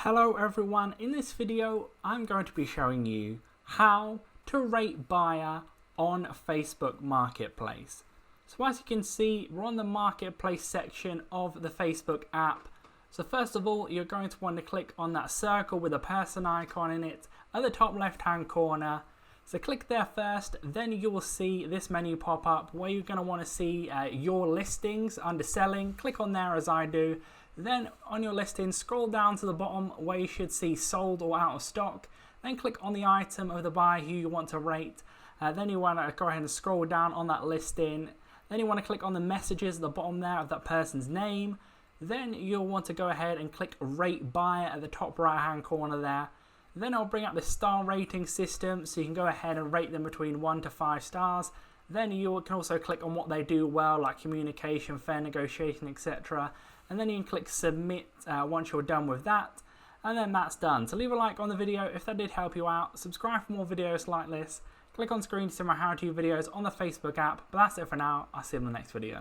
Hello everyone, in this video I'm going to be showing you how to rate buyer on Facebook Marketplace. So as you can see, we're on the Marketplace section of the Facebook app. So first of all, you're going to want to click on that circle with a person icon in it at the top left hand corner. So click there first, then you will see this menu pop up where you're going to want to see your listings under selling. Click on there as I do. Then on your listing, scroll down to the bottom where you should see sold or out of stock. Then click on the item of the buyer who you want to rate. Then you want to go ahead and scroll down on that listing. Then you want to click on the messages at the bottom there of that person's name. Then you'll want to go ahead and click rate buyer at the top right hand corner there. Then I'll bring up the star rating system so you can go ahead and rate them between 1 to 5 stars. Then you can also click on what they do well, like communication, fair negotiation, etc. And then you can click submit once you're done with that. And then that's done. So leave a like on the video if that did help you out. Subscribe for more videos like this. Click on screen to see my how-to videos on the Facebook app. But that's it for now. I'll see you in the next video.